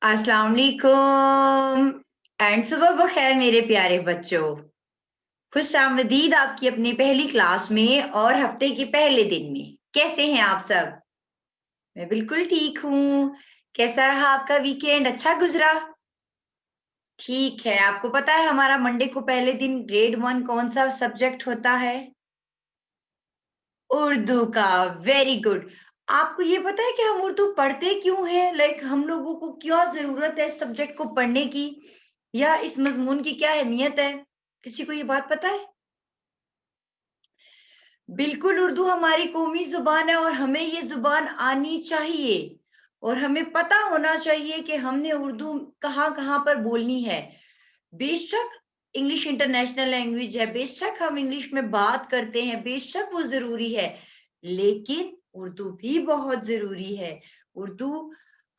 अस्सलाम वालेकुम एंड सुबह बखैर मेरे प्यारे बच्चों। खुश आमदीद आपकी अपनी पहली क्लास में और हफ्ते के पहले दिन में। कैसे हैं आप सब? मैं बिल्कुल ठीक हूँ। कैसा रहा आपका वीकेंड? अच्छा गुजरा? ठीक है। आपको पता है हमारा मंडे को पहले दिन ग्रेड 1 कौन सा सब्जेक्ट होता है? उर्दू का। Very good. आपको ये पता है कि हम उर्दू पढ़ते क्यों हैं? लाइक हम लोगों को क्या ज़रूरत है इस सब्जेक्ट को पढ़ने की या इस मज़मून की क्या अहमियत है? किसी को ये बात पता है? बिल्कुल, उर्दू हमारी कौमी ज़ुबान है और हमें ये ज़ुबान आनी चाहिए और हमें पता होना चाहिए कि हमने उर्दू कहाँ-कहाँ पर बोलनी है। बेशक इंग्लिश इंटरनेशनल लैंग्वेज है, बेशक हम इंग्लिश में बात करते हैं, बेशक वो ज़रूरी है, लेकिन उर्दू भी बहुत ज़रूरी है। उर्दू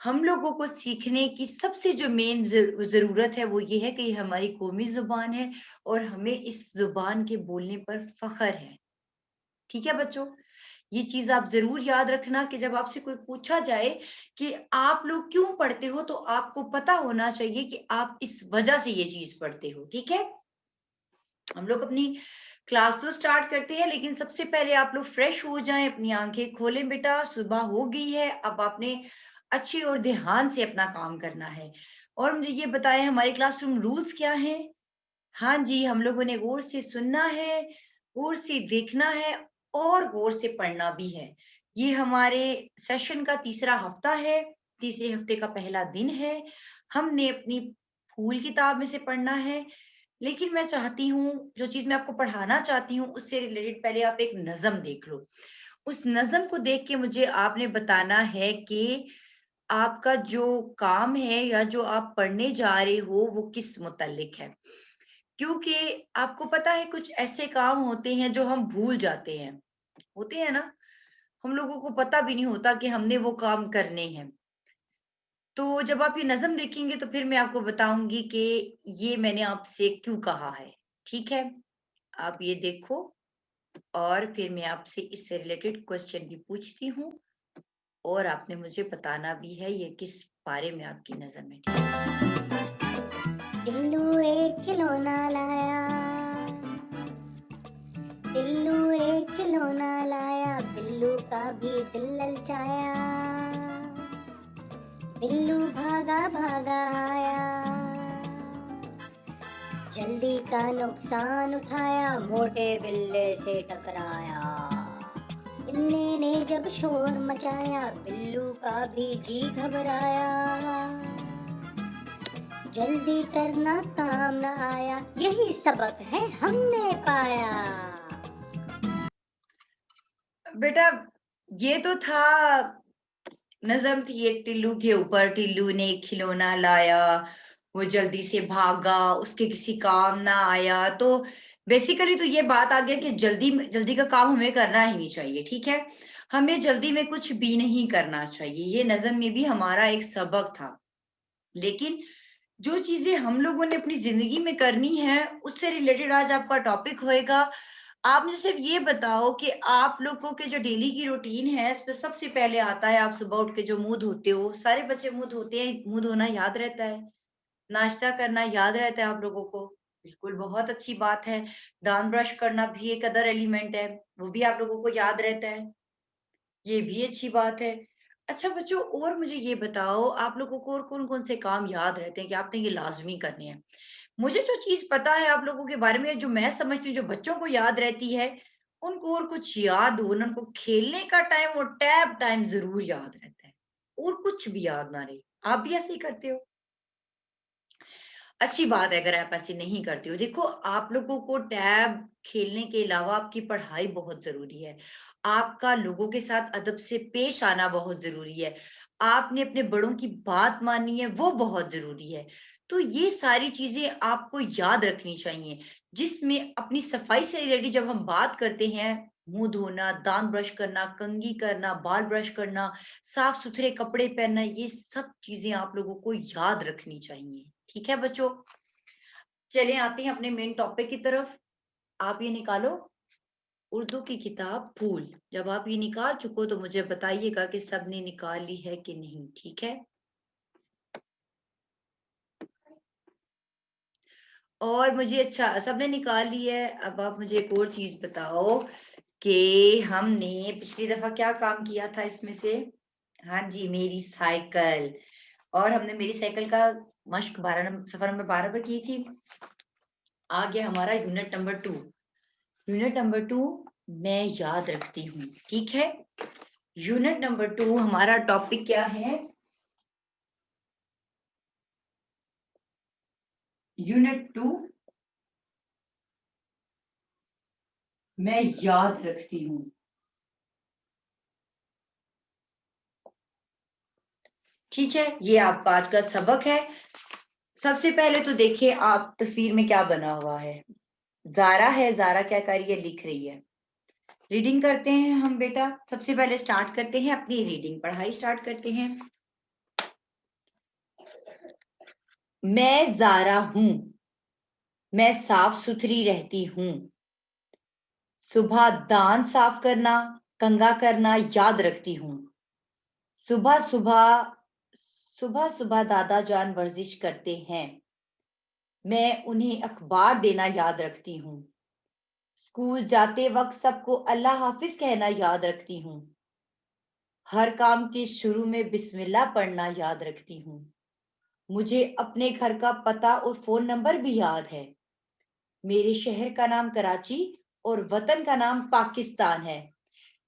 हम लोगों को सीखने की सबसे जो मेन ज़रूरत है, वो ये है कि ये हमारी कौमी ज़ुबान है और हमें इस ज़ुबान के बोलने पर फ़ख्र है। ठीक है बच्चों? ये चीज़ आप ज़रूर याद रखना कि जब आपसे कोई पूछा जाए कि आप लोग क्यों पढ़ते हो, तो आपको पता होना चाहिए कि आप इस वजह से ये चीज़ पढ़ते हो, ठीक है? हम लोग अपनी क्लास तो स्टार्ट करते हैं, लेकिन सबसे पहले आप लोग फ्रेश हो जाएँ, अपनी आँखें खोलें बेटा, सुबह हो गई है, अब आपने अच्छे और ध्यान से अपना काम करना है। और मुझे ये बताएँ हमारे क्लासरूम रूल्स क्या हैं? हाँ जी, हम लोगों ने गौर से सुनना है, गौर से देखना है और गौर से पढ़ना भी है। ये हमारे सेशन का तीसरा हफ्ता है, तीसरे हफ्ते का पहला दिन है। हमने अपनी फूल किताब में से पढ़ना है, लेकिन मैं चाहती हूँ, जो चीज़ मैं आपको पढ़ाना चाहती हूँ, उससे रिलेटेड पहले आप एक नज़्म देख लो। उस नज़्म को देख के मुझे आपने बताना है कि आपका जो काम है या जो आप पढ़ने जा रहे हो, वो किस मुतल्लिक है। क्योंकि आपको पता है कुछ ऐसे काम होते हैं जो हम भूल जाते हैं। होते हैं ना? हम लोगों को पता भी नहीं होता कि हमने वो काम करने हैं। तो जब आप ये नज़्म देखेंगे तो फिर मैं आपको बताऊँगी कि ये मैंने आपसे क्यों कहा है। ठीक है? आप ये देखो और फिर मैं आपसे इससे रिलेटेड क्वेश्चन भी पूछती हूँ और आपने मुझे बताना भी है ये किस बारे में आपकी नज़र में, ठीक है? टिल्लू एक खिलौना लाया, टिल्लू एक खिलौना लाया, बिल्लू का भी दिल ललचाया, बिल्लू भागा भागा आया, जल्दी का नुकसान उठाया, मोटे बिल्ले से टकराया, बिल्ले ने जब शोर मचाया, बिल्लू का भी जी घबराया, जल्दी करना काम न आया, यही सबक है हमने पाया। बेटा ये तो था नज़्म थी एक टिल्लू के ऊपर, टिल्लू ने एक खिलौना लाया, वो जल्दी से भागा, उसके किसी काम ना आया। तो बेसिकली तो ये बात आ गया कि जल्दी का काम हमें करना ही नहीं चाहिए, ठीक है? हमें जल्दी में कुछ भी नहीं करना चाहिए, ये नज़्म में भी हमारा एक सबक था। लेकिन जो चीज़ें हम लोगों ने अपनी ज़िंदगी में करनी है, उससे रिलेटेड आज आपका टॉपिक होएगा। आप मुझे सिर्फ़ ये बताओ कि आप लोगों के जो डेली की रूटीन है, इसमें सबसे पहले आता है आप सुबह उठ के जो मुँह धोते हो, सारे बच्चे मुँह धोते हैं, मुँह धोना याद रहता है, नाश्ता करना याद रहता है आप लोगों को। बिल्कुल, बहुत अच्छी बात है। दाँत ब्रश करना भी एक अदर एलिमेंट है, वो भी आप लोगों को याद रहता है। ये भी अच्छी बात है। अच्छा बच्चों और मुझे ये बताओ आप लोगों को और कौन-कौन से काम याद रहते हैं कि आपने ये लाज़मी करने हैं? मुझे जो चीज़ पता है आप लोगों के बारे में जो मैं समझती हूँ जो बच्चों को याद रहती है, उनको और कुछ याद हो ना उनको खेलने का टाइम और टैब टाइम ज़रूर याद रहता है, और कुछ भी याद ना रहे। आप भी ऐसे ही करते हो? अच्छी बात है अगर आप ऐसे नहीं करते हो। देखो, आप लोगों को टैब खेलने के अलावा आपकी पढ़ाई बहुत ज़रूरी है। आपका लोगों के साथ अदब से पेश आना बहुत ज़रूरी है। आपने अपने बड़ों की बात माननी है, वो बहुत ज़रूरी है। तो ये सारी चीज़ें आपको याद रखनी चाहिए, जिसमें अपनी सफाई से रिलेटेड जब हम बात करते हैं, मुँह धोना, दाँत ब्रश करना, कंघी करना, बाल ब्रश करना, साफ-सुथरे कपड़े पहनना, ये सब चीज़ें आप लोगों को याद रखनी चाहिए। ठीक है बच्चों? चलें आते हैं अपने मेन टॉपिक की तरफ। आप ये निकालो उर्दू की किताब फूल। जब आप ये निकाल चुको तो मुझे बताइएगा कि सबने निकाल ली है कि नहीं, ठीक है? और मुझे अच्छा सबने निकाल ली है। अब आप मुझे एक और चीज बताओ कि हमने पिछली दफा क्या काम किया था इसमें से। हाँ जी, मेरी साइकिल। और हमने मेरी साइकिल का मश्क 12 सफर नंबर 12 पर की थी। आ गया हमारा यूनिट नंबर 2। यूनिट नंबर 2 मैं याद रखती हूँ, ठीक है। यूनिट नंबर 2 हमारा टॉपिक क्या है? यूनिट 2 मैं याद रखती हूँ। ठीक है, ये आपका आज का सबक है। सबसे पहले तो देखिए आप तस्वीर में क्या बना हुआ है। ज़ारा है, ज़ारा क्या कर रही है? लिख रही है। रीडिंग करते हैं हम बेटा। सबसे पहले स्टार्ट करते हैं अपनी रीडिंग, पढ़ाई स्टार्ट करते हैं। मैं ज़ारा हूँ, मैं साफ सुथरी रहती हूँ। सुबह दांत साफ करना, कंघा करना याद रखती हूँ। सुबह सुबह सुबह सुबह दादा जान वर्जिश करते हैं, मैं उन्हें अखबार देना याद रखती हूँ। स्कूल जाते वक्त सबको अल्लाह हाफिज कहना याद रखती हूँ। हर काम के शुरू में बिस्मिल्लाह पढ़ना याद रखती हूँ। मुझे अपने घर का पता और फोन नंबर भी याद है। मेरे शहर का नाम कराची और वतन का नाम पाकिस्तान है।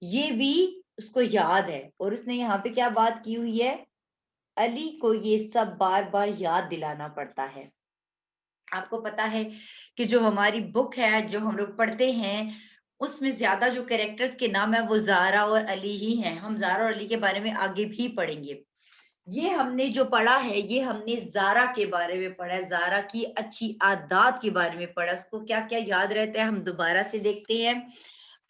ये भी उसको याद है। और उसने यहाँ पे क्या बात की हुई है? अली को ये सब बार बार याद दिलाना पड़ता है। आपको पता है कि जो हमारी बुक है, जो हम लोग पढ़ते हैं, उसमें ज्यादा जो कैरेक्टर्स के नाम है वो ज़ारा और अली ही हैं। हम ज़ारा और अली के बारे में आगे भी पढ़ेंगे। ये हमने जो पढ़ा है, ये हमने ज़ारा के बारे में पढ़ा है, ज़ारा की अच्छी आदत के बारे में पढ़ा। उसको क्या क्या याद रहता है हम दोबारा से देखते हैं।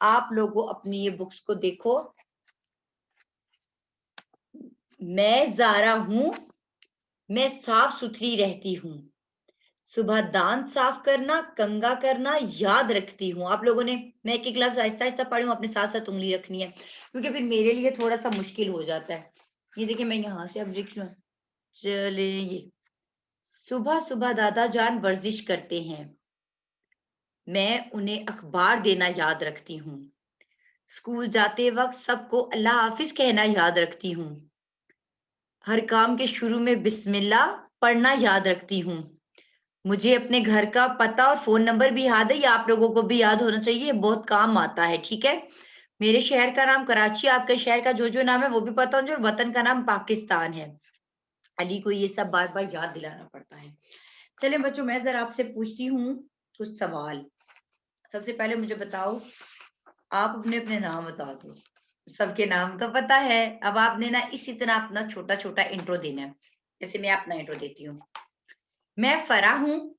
आप लोगों अपनी ये बुक्स को देखो। मैं ज़ारा हूं, मैं साफ सुथरी रहती हूँ। सुबह दांत साफ करना, कंघा करना याद रखती हूँ। आप लोगों ने, मैं एक एक लफ्ज आहिस्ता आहिस्ता पढ़ी हूँ, अपने साथ साथ उंगली रखनी है क्योंकि फिर मेरे लिए थोड़ा सा मुश्किल हो जाता है। ये देखिए मैं यहाँ से अब लिख रही हूँ। चले ये, सुबह सुबह दादा जान वर्जिश करते हैं, मैं उन्हें अखबार देना याद रखती हूँ। स्कूल जाते वक्त सबको अल्लाह हाफिज कहना याद रखती हूँ। हर काम के शुरू में बिस्मिल्लाह पढ़ना याद रखती हूँ। मुझे अपने घर का पता और फोन नंबर भी याद है। ये आप लोगों को भी याद होना चाहिए, बहुत काम आता है, ठीक है। मेरे शहर का नाम कराची, आपके शहर का जो जो नाम है वो भी पता होना चाहिए, और वतन का नाम पाकिस्तान है। अली को ये सब बार बार याद दिलाना पड़ता है। चलिए बच्चों, मैं जरा आपसे पूछती हूँ कुछ सवाल। सबसे पहले मुझे बताओ, आप अपने अपने नाम बता दो। सबके नाम तो पता है। अब आपने ना इसी तरह अपना छोटा छोटा इंट्रो देना है। जैसे मैं अपना इंट्रो देती हूँ। मैं फरा हूँ,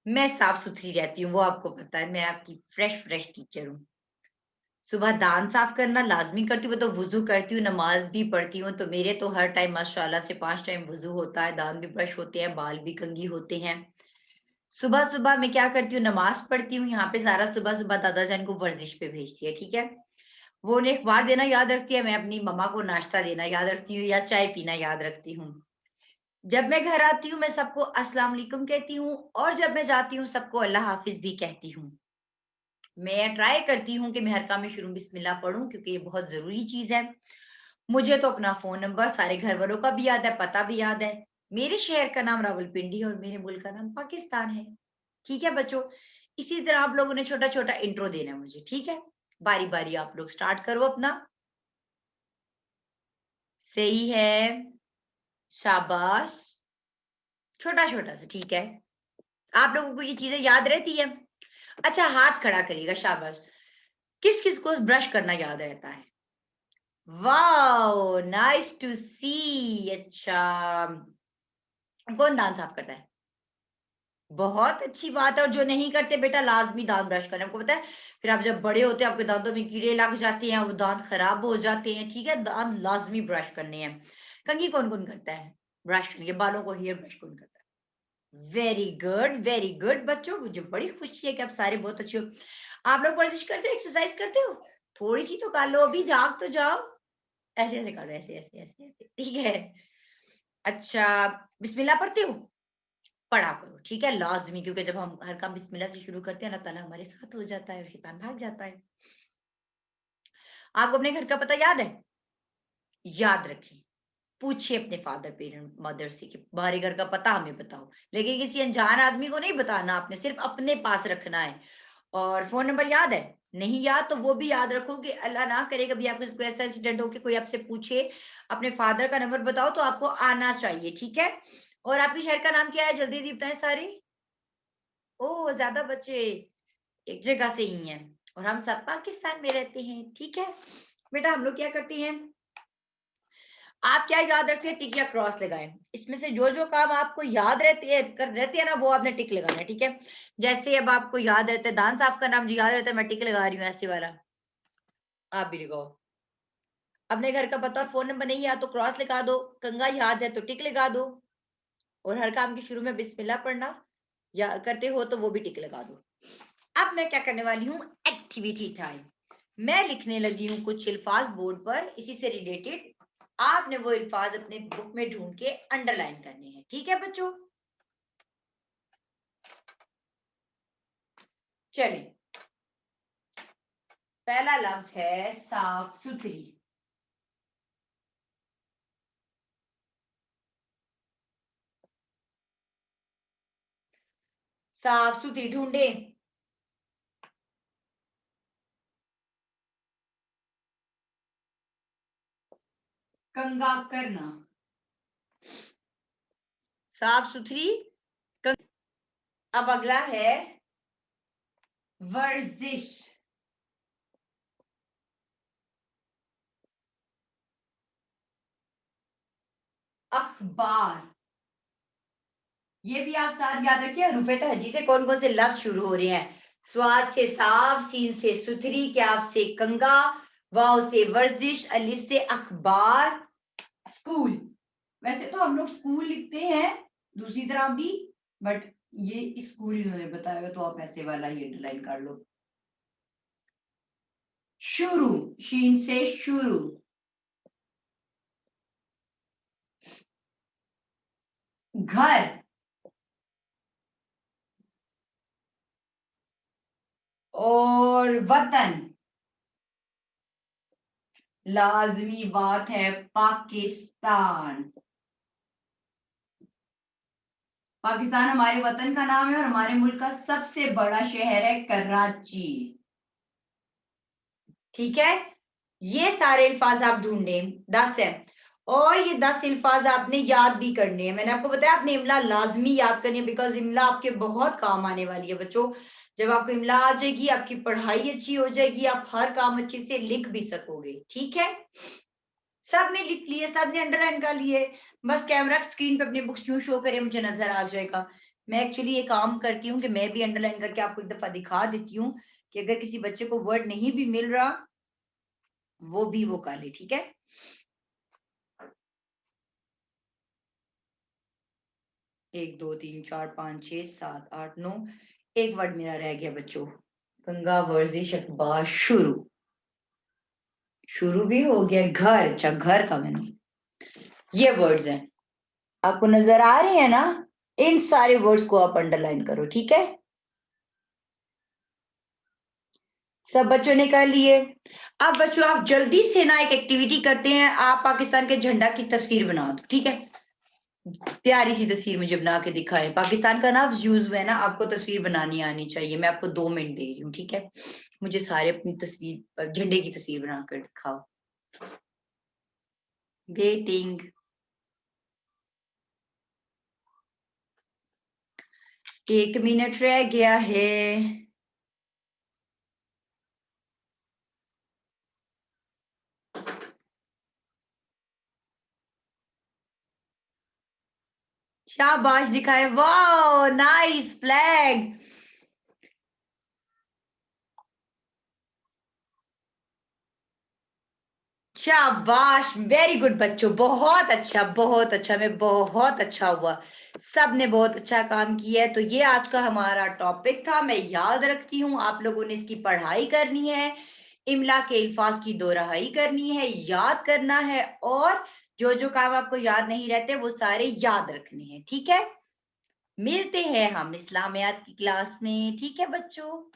मैं साफ सुथरी रहती हूँ, वो आपको पता है। मैं आपकी फ्रेश फ्रेश टीचर हूँ। सुबह दांत साफ करना लाजमी करती हूँ, तो वुजू करती हूँ, नमाज भी पढ़ती हूँ। तो मेरे तो हर टाइम माशाल्लाह से 5 टाइम वुजू होता है, दांत भी ब्रश होते हैं, बाल भी कंघी होते हैं। सुबह सुबह मैं क्या करती हूँ? नमाज पढ़ती हूँ। यहाँ पे सारा सुबह सुबह दादा जान को वर्जिश पे भेजती है, ठीक है। वो उन्हें अखबार देना याद रखती है, मैं अपनी मम्मा को नाश्ता देना याद रखती हूँ या चाय पीना याद रखती हूँ। जब मैं घर आती हूँ मैं सबको अस्सलाम वालेकुम कहती हूँ, और जब मैं जाती हूँ सबको अल्लाह हाफिज भी कहती हूँ। मैं ट्राई करती हूँ कि मैं हर काम में शुरू बिस्मिल्लाह पढ़ूं क्योंकि ये बहुत जरूरी चीज है। मुझे तो अपना फोन नंबर सारे घर वालों का भी याद है, पता भी याद है। मेरे शहर का नाम रावलपिंडी है और मेरे मुल्क का नाम पाकिस्तान है। ठीक है बच्चों, इसी तरह आप लोगों ने छोटा छोटा इंट्रो देना है मुझे, ठीक है। बारी बारी आप लोग स्टार्ट करो अपना। सही है, शाबाश। छोटा छोटा सा, ठीक है। आप लोगों को ये चीजें याद रहती है? अच्छा, हाथ खड़ा करिएगा, शाबाश। किस किस को ब्रश करना याद रहता है? वाओ, नाइस टू सी। अच्छा, कौन दांत साफ करता है? बहुत अच्छी बात है। और जो नहीं करते बेटा, लाजमी दांत ब्रश करें। आपको पता है फिर आप जब बड़े होते हैं आपके दांतों में कीड़े लग जाते हैं, वो दांत खराब हो जाते हैं, ठीक है। दांत लाजमी ब्रश करने हैं। कंघी कौन कौन करता है? ब्रश करने के बालों को हेयर ब्रश कौन करता है? वेरी गुड, वेरी गुड बच्चों, मुझे बड़ी खुशी है कि आप सारे बहुत अच्छे हो। आप लोग वर्जिश करते हो, एक्सरसाइज करते हो? थोड़ी सी तो कर लो, अभी जाग तो जाओ। ऐसे ऐसे करो, ऐसे ऐसे ऐसे ऐसे, ठीक है। अच्छा, बिस्मिल्लाह पढ़ते हो? पढ़ा करो, ठीक है, लाजमी, क्योंकि जब हम हर काम बिस्मिल्लाह से शुरू करते हैं अल्लाह ताला हमारे साथ हो जाता है और शैतान भाग जाता है। आपको अपने घर का पता याद है? याद रखें, पूछिए अपने फादर, पेरेंट, मदर से कि बाहरी घर का पता हमें बताओ, लेकिन किसी अनजान आदमी को नहीं बताना, आपने सिर्फ अपने पास रखना है। और फोन नंबर याद है? नहीं याद तो वो भी याद रखो कि अल्लाह ना करे कभी आपको कोई ऐसा इंसिडेंट हो कि कोई आपसे पूछे अपने फादर का नंबर बताओ, तो आपको आना चाहिए, ठीक है। और आपके शहर का नाम क्या है, जल्दी जल्दी बताएं सारे। ओ, ज्यादा बच्चे एक जगह से ही हैं और हम सब पाकिस्तान में रहते हैं, ठीक है। बेटा हम लोग क्या करते हैं, आप क्या याद रखते हैं, टिक या क्रॉस लगाएं। इसमें से जो जो काम आपको याद रहते हैं ना, वो आपने टिक लगाना है, ठीक है। जैसे अब आपको याद रहता है दान साफ करना, मुझे याद रहता है, मैं टिक लगा रही हूँ ऐसे वाला, आप भी लगाओ। अपने घर का पता और फोन नंबर नहीं याद तो क्रॉस लगा दो, कंगा याद है तो टिक लगा दो, और हर काम के शुरू में बिस्मिल्लाह पढ़ना या करते हो तो वो भी टिक लगा दो। अब मैं क्या करने वाली हूँ, एक्टिविटी टाइम। मैं लिखने लगी हूँ कुछ अल्फाज बोर्ड पर, इसी से रिलेटेड आपने वो अल्फाज अपने बुक में ढूंढ के अंडरलाइन करने हैं, ठीक है बच्चों। चलिए, पहला लफ्ज है साफ सुथरी। साफ सुथरी ढूंढे, कंगा करना, साफ सुथरी। अब अगला है वर्जिश, अखबार। ये भी आप साथ याद रखिए, रुफे तहजी से कौन कौन से लफ्ज शुरू हो रहे हैं। स्वाद से साफ, सीन से सुथरी, क्याफ से कंगा, वाव से वर्जिश, अलिफ से अखबार, स्कूल। वैसे तो हम लोग स्कूल लिखते हैं दूसरी तरह भी, बट ये स्कूल इन्होंने बताया हुआ, तो आप ऐसे वाला ही अंडरलाइन कर लो। शुरू, शीन से शुरू, घर, और वतन, लाजमी बात है पाकिस्तान। पाकिस्तान हमारे वतन का नाम है और हमारे मुल्क का सबसे बड़ा शहर है कराची, ठीक है। ये सारे अल्फाज आप ढूंढें, 10 है, और ये 10 अल्फाज आपने याद भी करने हैं। मैंने आपको बताया आपने इमला लाजमी याद करनी है, बिकॉज इमला आपके बहुत काम आने वाली है बच्चों। जब आपको इमला आ जाएगी, आपकी पढ़ाई अच्छी हो जाएगी, आप हर काम अच्छे से लिख भी सकोगे, ठीक है। सबने लिख लिए, सबने अंडरलाइन कर लिए, बस कैमरा स्क्रीन पे अपनी बुक्स यूं शो करे, मुझे नजर आ जाएगा। मैं एक्चुअली ये काम करती हूँ कि मैं भी अंडरलाइन करके आपको एक दफा दिखा देती हूँ कि अगर किसी बच्चे को वर्ड नहीं भी मिल रहा वो भी वो कर ले, ठीक है। 1 2 3 4 5 6 7 8 9, एक वर्ड मेरा रह गया बच्चों, गंगा, वर्जिश, अखबार, शुरू। शुरू भी हो गया, घर, अच्छा घर का मैंने, ये वर्ड्स हैं, आपको नजर आ रहे हैं ना। इन सारे वर्ड्स को आप अंडरलाइन करो, ठीक है। सब बच्चों ने कर लिए। अब बच्चों आप जल्दी से ना एक एक्टिविटी करते हैं, आप पाकिस्तान के झंडा की तस्वीर बना दो, ठीक है। प्यारी सी तस्वीर मुझे बना के दिखाएं, पाकिस्तान का ना यूज हुआ है ना, आपको तस्वीर बनानी आनी चाहिए। मैं आपको 2 मिनट दे रही हूँ, ठीक है। मुझे सारे अपनी तस्वीर, झंडे की तस्वीर बनाकर दिखाओ। वेटिंग। 1 मिनट रह गया है। शाबाश दिखाए, वाह नाइस फ्लैग। शाबाश, वेरी गुड बच्चों, बहुत अच्छा, बहुत अच्छा, मैं बहुत अच्छा हुआ, सब ने बहुत अच्छा काम किया है। तो ये आज का हमारा टॉपिक था, मैं याद रखती हूँ आप लोगों ने इसकी पढ़ाई करनी है, इमला के अल्फाज की दोहराई करनी है, याद करना है, और जो जो काम आपको याद नहीं रहते वो सारे याद रखने हैं, ठीक है। मिलते हैं हम इस्लामियात की क्लास में, ठीक है बच्चों।